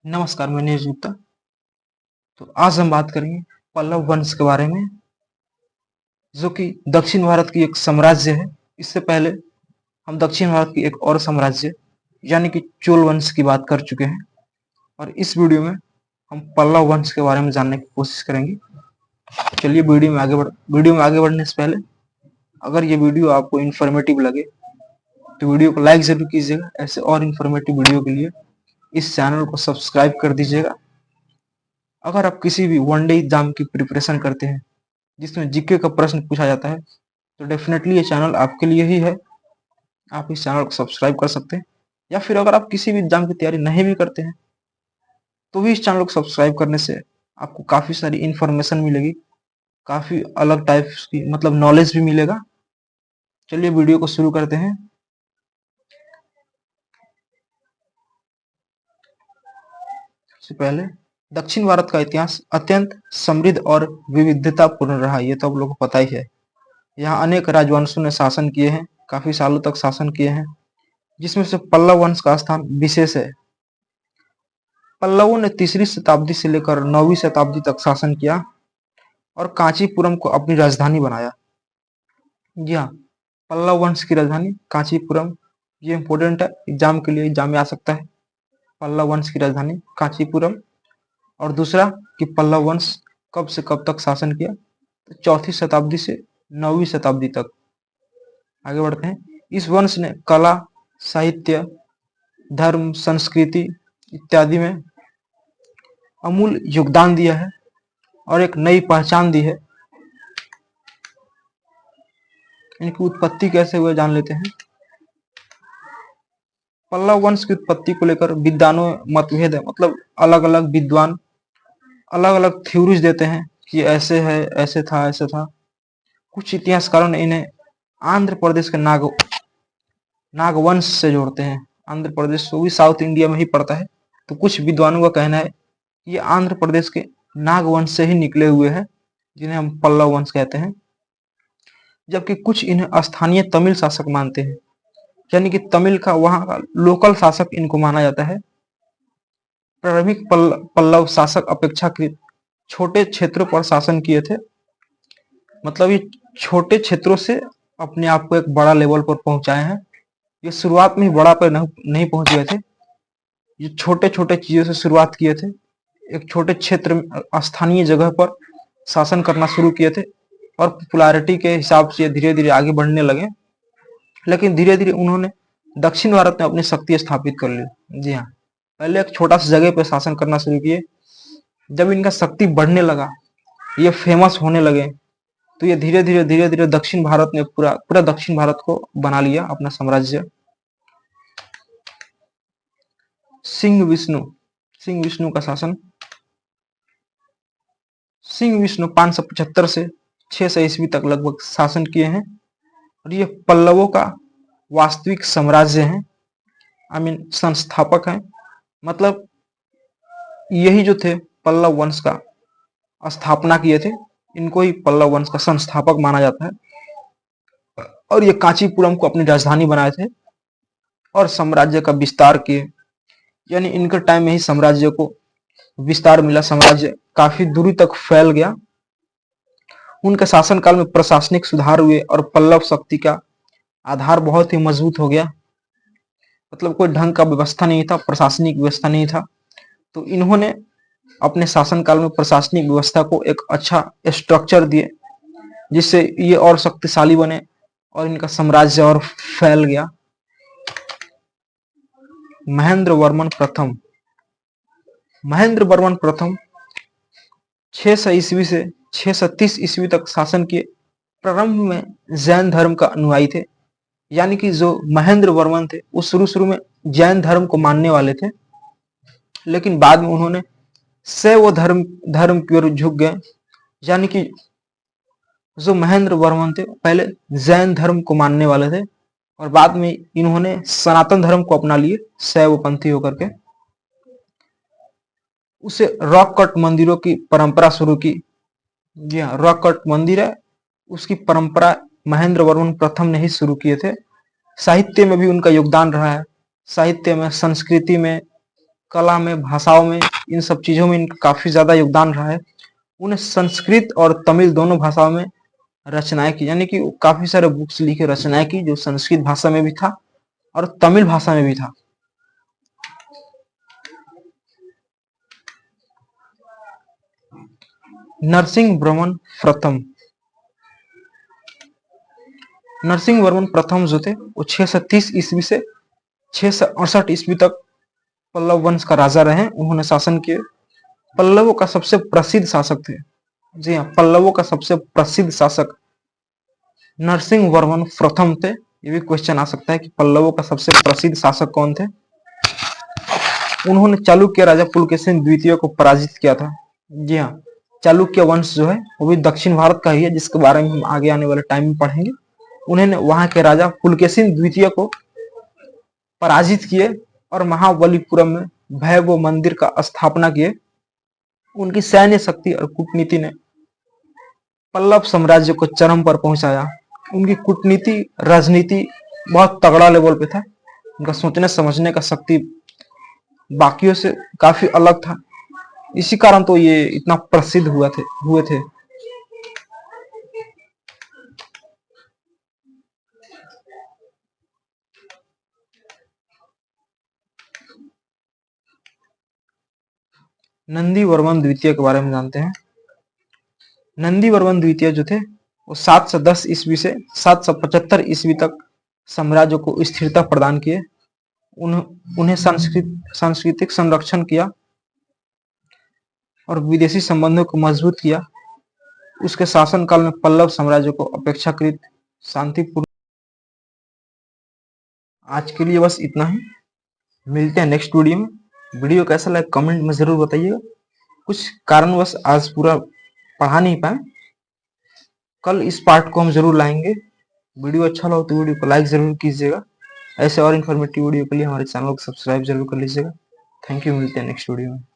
नमस्कार, मैं नीरज गुप्ता। तो आज हम बात करेंगे पल्लव वंश के बारे में, जो कि दक्षिण भारत की एक साम्राज्य है। इससे पहले हम दक्षिण भारत की एक और साम्राज्य यानी कि चोल वंश की बात कर चुके हैं, और इस वीडियो में हम पल्लव वंश के बारे में जानने की कोशिश करेंगे। चलिए वीडियो में आगे बढ़ने से पहले अगर ये वीडियो आपको इन्फॉर्मेटिव लगे तो वीडियो को लाइक जरूर कीजिएगा। ऐसे और इन्फॉर्मेटिव वीडियो के लिए इस चैनल को सब्सक्राइब कर दीजिएगा। अगर आप किसी भी वनडे एग्जाम की प्रिपरेशन करते हैं जिसमें जीके का प्रश्न पूछा जाता है तो डेफिनेटली ये चैनल आपके लिए ही है। आप इस चैनल को सब्सक्राइब कर सकते हैं, या फिर अगर आप किसी भी एग्जाम की तैयारी नहीं भी करते हैं तो भी इस चैनल को सब्सक्राइब करने से आपको काफी सारी इंफॉर्मेशन मिलेगी, काफी अलग टाइप्स की मतलब नॉलेज भी मिलेगा। चलिए वीडियो को शुरू करते हैं। सबसे पहले दक्षिण भारत का इतिहास अत्यंत समृद्ध और विविधतापूर्ण रहा, ये तो आप लोगों को पता ही है। यहाँ अनेक राजवंशों ने शासन किए हैं, काफी सालों तक शासन किए हैं, जिसमें से पल्लव वंश का स्थान विशेष है। पल्लवों ने 3री शताब्दी से लेकर 9वीं शताब्दी तक शासन किया और कांचीपुरम को अपनी राजधानी बनाया। जी हाँ, पल्लव वंश की राजधानी कांचीपुरम, ये इंपॉर्टेंट है, एग्जाम में आ सकता है। पल्लव वंश की राजधानी कांचीपुरम। और दूसरा कि पल्लव वंश कब से कब तक शासन किया, तो 4वीं शताब्दी से 9वीं शताब्दी तक। आगे बढ़ते हैं। इस वंश ने कला, साहित्य, धर्म, संस्कृति इत्यादि में अमूल योगदान दिया है और एक नई पहचान दी है। इनकी उत्पत्ति कैसे हुए जान लेते हैं। पल्लव वंश की उत्पत्ति को लेकर विद्वानों में मतभेद है, मतलब अलग अलग विद्वान अलग अलग थ्योरीज देते हैं कि ऐसे है, ऐसे था, ऐसे था। कुछ इतिहासकारों ने इन्हें आंध्र प्रदेश के नागवंश से जोड़ते हैं। आंध्र प्रदेश वो भी साउथ इंडिया में ही पड़ता है, तो कुछ विद्वानों का कहना है कि ये आंध्र प्रदेश के नागवंश से ही निकले हुए हैं, जिन्हें हम पल्लव वंश कहते हैं। जबकि कुछ इन्हें स्थानीय तमिल शासक मानते हैं, यानी कि तमिल का वहां का लोकल शासक इनको माना जाता है। प्रारंभिक पल्लव शासक अपेक्षाकृत छोटे क्षेत्रों पर शासन किए थे, मतलब ये छोटे क्षेत्रों से अपने आप को एक बड़ा लेवल पर पहुंचाए हैं। ये शुरुआत में ही बड़ा पर नहीं पहुंच गए थे, ये छोटे छोटे चीजों से शुरुआत किए थे। एक छोटे क्षेत्र में स्थानीय जगह पर शासन करना शुरू किए थे और पॉपुलैरिटी के हिसाब से धीरे धीरे आगे बढ़ने लगे। लेकिन धीरे धीरे उन्होंने दक्षिण भारत में अपनी शक्ति स्थापित कर ली। जी हाँ, पहले एक छोटा सा जगह पर शासन करना शुरू किए। जब इनका शक्ति बढ़ने लगा, ये फेमस होने लगे, तो ये धीरे धीरे दक्षिण भारत ने पूरा दक्षिण भारत को बना लिया अपना साम्राज्य। सिंह विष्णु का शासन। सिंह विष्णु 575 से 600 ईस्वी तक लगभग शासन किए हैं, और ये पल्लवों का वास्तविक साम्राज्य है, संस्थापक हैं। मतलब यही जो थे पल्लव वंश का स्थापना किए थे, इनको ही पल्लव वंश का संस्थापक माना जाता है। और ये कांचीपुरम को अपनी राजधानी बनाए थे और साम्राज्य का विस्तार किए, यानी इनके टाइम में ही साम्राज्य को विस्तार मिला, साम्राज्य काफी दूरी तक फैल गया। उनके शासनकाल में प्रशासनिक सुधार हुए और पल्लव शक्ति का आधार बहुत ही मजबूत हो गया। मतलब कोई ढंग का व्यवस्था नहीं था, प्रशासनिक व्यवस्था नहीं था, तो इन्होंने अपने शासनकाल में प्रशासनिक व्यवस्था को एक अच्छा स्ट्रक्चर दिए, जिससे ये और शक्तिशाली बने और इनका साम्राज्य और फैल गया। महेंद्र वर्मन प्रथम 600 ईस्वी से 630 ईस्वी तक शासन किए। प्रारंभ में जैन धर्म का अनुयायी थे, यानी कि जो महेंद्र वर्मन थे वो शुरू में जैन धर्म को मानने वाले थे, लेकिन बाद में उन्होंने शैव धर्म की ओर झुक गए। यानी कि जो महेंद्र वर्मन थे पहले जैन धर्म को मानने वाले थे, और बाद में इन्होंने सनातन धर्म को अपना लिए, शैवपंथी होकर के। उसे रॉक कट मंदिरों की परंपरा शुरू की। जी हाँ, रॉक कट मंदिर है, उसकी परंपरा महेंद्र वर्मन प्रथम ने ही शुरू किए थे। साहित्य में भी उनका योगदान रहा है। साहित्य में, संस्कृति में, कला में, भाषाओं में, इन सब चीजों में इनका काफी ज्यादा योगदान रहा है। उन्हें संस्कृत और तमिल दोनों भाषाओं में रचनाएं की, यानी कि काफी सारे बुक्स लिखे, रचनाएं की, जो संस्कृत भाषा में भी था और तमिल भाषा में भी था। नरसिंह वर्मन प्रथम, नरसिंह वर्मन प्रथम जो थे वो 630 ईस्वी से 668 ईस्वी तक पल्लव वंश का राजा रहे। उन्होंने शासन किए। पल्लवों का सबसे प्रसिद्ध शासक थे। जी हाँ, पल्लवों का सबसे प्रसिद्ध शासक नरसिंह वर्मन प्रथम थे। ये भी क्वेश्चन आ सकता है कि पल्लवों का सबसे प्रसिद्ध शासक कौन थे। उन्होंने चालुक्य राजा पुलकेशिन द्वितीय को पराजित किया था। जी हाँ, चालुक्य वंश जो है वो भी दक्षिण भारत का ही है, जिसके बारे में हम आगे आने वाले टाइम में पढ़ेंगे। उन्होंने वहां के राजा पुलकेशिन द्वितीय को पराजित किए और महाबलीपुरम में भैरव मंदिर का स्थापना किए। उनकी सैन्य शक्ति और कूटनीति ने पल्लव साम्राज्य को चरम पर पहुंचाया। उनकी कूटनीति, राजनीति बहुत तगड़ा लेवल पे था। उनका सोचने समझने का शक्ति बाकियों से काफी अलग था। इसी कारण तो ये इतना प्रसिद्ध हुए थे। नंदी वर्मन द्वितीय के बारे में जानते हैं। नंदी वर्मन द्वितीय जो थे वो 710 ईस्वी से 775 ईस्वी तक साम्राज्य को स्थिरता प्रदान किए। उन्हें सांस्कृतिक संरक्षण किया और विदेशी संबंधों को मजबूत किया। उसके शासनकाल में पल्लव साम्राज्य को अपेक्षाकृत शांतिपूर्ण। आज के लिए बस इतना ही। मिलते हैं नेक्स्ट वीडियो में। वीडियो कैसा लगा कमेंट में जरूर बताइएगा। कुछ कारणवश आज पूरा पढ़ा नहीं पाए, कल इस पार्ट को हम जरूर लाएंगे। वीडियो अच्छा लगा तो वीडियो को लाइक जरूर कीजिएगा। ऐसे और इन्फॉर्मेटिव वीडियो के लिए हमारे चैनल को सब्सक्राइब जरूर कर लीजिएगा। Thank you. मिलते हैं नेक्स्ट वीडियो में।